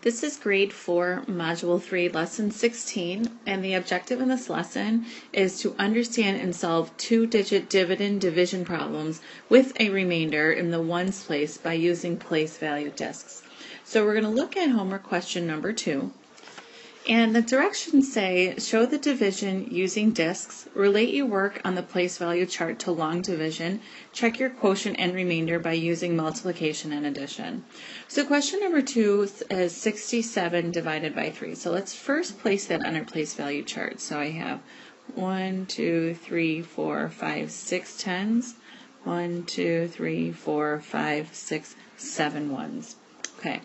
This is grade 4, module 3, lesson 16, and the objective in this lesson is to understand and solve two-digit dividend division problems with a remainder in the ones place by using place value discs. So we're going to look at homework question number 2. And the directions say, show the division using discs, relate your work on the place value chart to long division, check your quotient and remainder by using multiplication and addition. So question number 2 is 67 divided by 3. So let's first place that on our place value chart. So I have 1, 2, 3, 4, 5, 6 tens, 1, 2, 3, 4, 5, 6, 7 ones. Okay,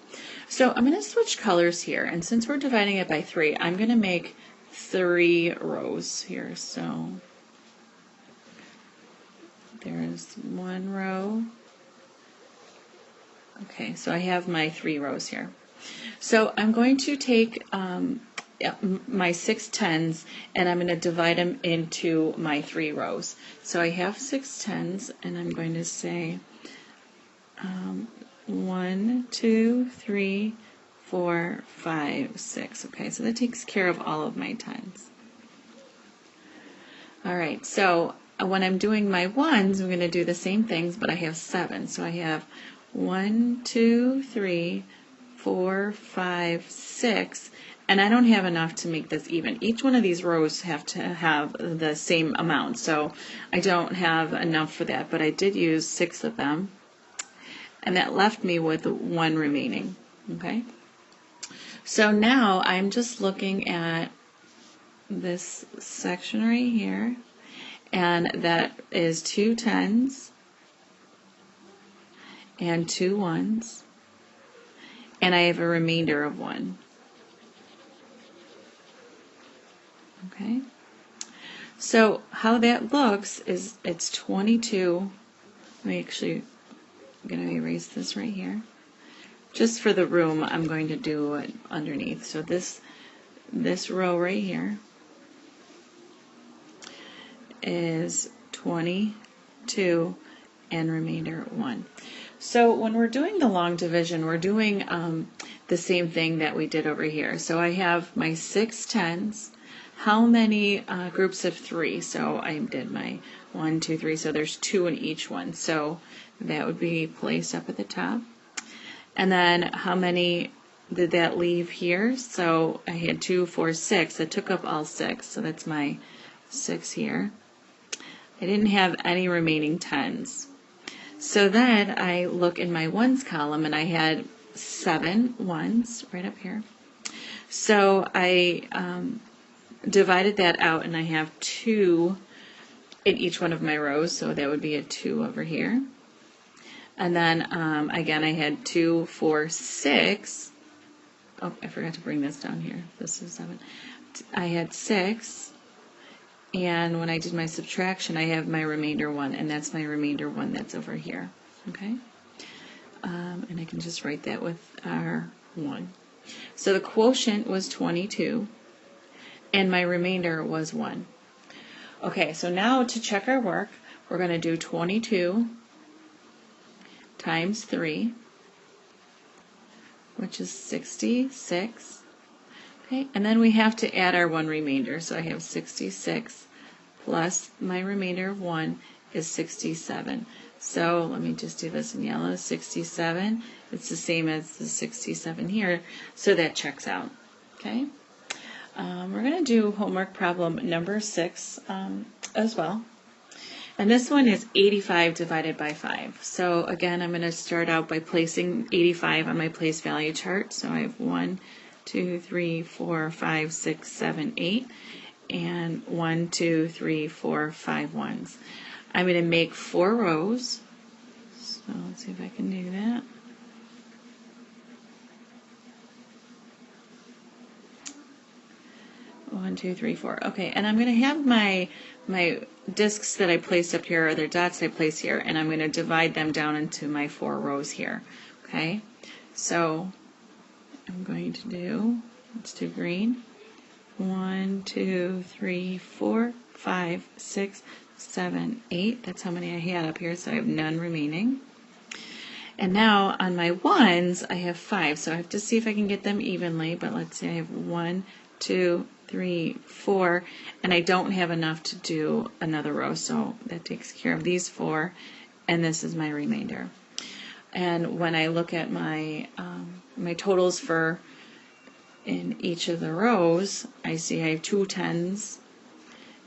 so I'm going to switch colors here, and since we're dividing it by 3, I'm going to make 3 rows here. So there's 1 row. Okay, so I have my 3 rows here. So I'm going to take my 6 tens, and I'm going to divide them into my 3 rows. So I have 6 tens, and I'm going to say 1, 2, 3, 4, 5, 6. Okay, so that takes care of all of my tens. All right, so when I'm doing my ones, I'm going to do the same things, but I have 7. So I have 1, 2, 3, 4, 5, 6, and I don't have enough to make this even. Each one of these rows have to have the same amount, so I don't have enough for that, but I did use 6 of them. And that left me with 1 remaining. Okay, so now I'm just looking at this section right here, and that is 2 tens and 2 ones, and I have a remainder of 1. Okay, so how that looks is it's 22. I'm going to erase this right here. Just for the room, I'm going to do it underneath. So this row right here is 22 and remainder 1. So when we're doing the long division, we're doing the same thing that we did over here. So I have my 6 tens. How many groups of 3? So I did my 1, 2, 3. So there's 2 in each one. So that would be placed up at the top. And then how many did that leave here? So I had 2, 4, 6. It took up all 6. So that's my 6 here. I didn't have any remaining tens. So then I look in my ones column, and I had 7 ones right up here. So I divided that out, and I have 2 in each one of my rows, so that would be a 2 over here. And then again, I had 2, 4, 6. Oh, I forgot to bring this down here. This is 7. I had 6, and when I did my subtraction, I have my remainder 1, and that's my remainder 1 that's over here. Okay, and I can just write that with our 1. So the quotient was 22, and my remainder was 1. Okay, so now to check our work, we're going to do 22 times 3, which is 66. Okay, and then we have to add our 1 remainder. So I have 66 plus my remainder of 1 is 67. So let me just do this in yellow. 67. It's the same as the 67 here, so that checks out. Okay. We're going to do homework problem number 6 as well. And this one is 85 divided by 5. So again, I'm going to start out by placing 85 on my place value chart. So I have 1, 2, 3, 4, 5, 6, 7, 8, and 1, 2, 3, 4, 5 ones. I'm going to make 4 rows. So let's see if I can do that. One, two, three, four. Okay, and I'm going to have my discs that I placed up here, or the dots I placed here, and I'm going to divide them down into my 4 rows here. Okay, so I'm going to do, let's do green. 1, 2, 3, 4, 5, 6, 7, 8. That's how many I had up here, so I have none remaining. And now on my ones, I have 5. So I have to see if I can get them evenly. But let's say I have 1, 2, 3, 4. And I don't have enough to do another row. So that takes care of these 4. And this is my remainder. And when I look at my, my totals for in each of the rows, I see I have 2 10s.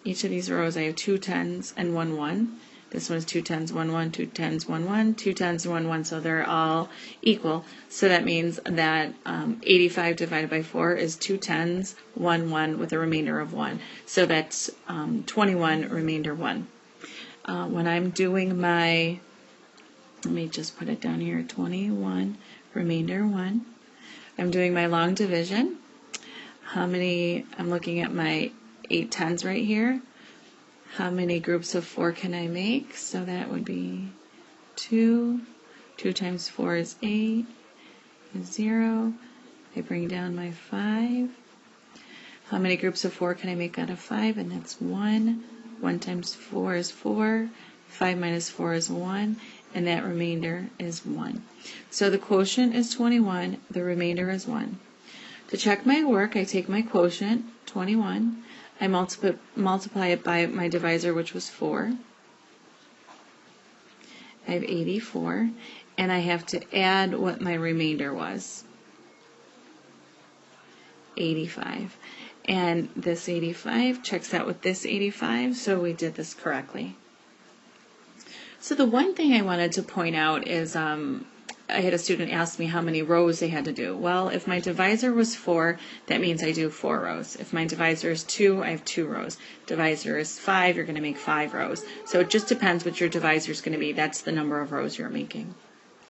Each of these rows I have 2 10s and 1 1. This one is 2 10s, 1 1, 2 10s, 1 1, 2 10s, 1 1. So they're all equal. So that means that 85 divided by 4 is 2 10s, 1 1 with a remainder of 1. So that's 21, remainder 1. When I'm doing my, let me just put it down here, 21, remainder 1. I'm doing my long division. How many, I'm looking at my 8 10s right here. How many groups of 4 can I make? So that would be 2. 2 times 4 is 8, is 0. I bring down my 5. How many groups of 4 can I make out of 5? And that's 1. 1 times 4 is 4. 5 minus 4 is 1. And that remainder is 1. So the quotient is 21. The remainder is 1. To check my work, I take my quotient, 21. I multiply it by my divisor, which was 4. I have 84. And I have to add what my remainder was, 85. And this 85 checks out with this 85, so we did this correctly. So the one thing I wanted to point out is I had a student ask me how many rows they had to do. Well, if my divisor was 4, that means I do 4 rows. If my divisor is 2, I have 2 rows. Divisor is 5, you're going to make 5 rows. So it just depends what your divisor is going to be. That's the number of rows you're making.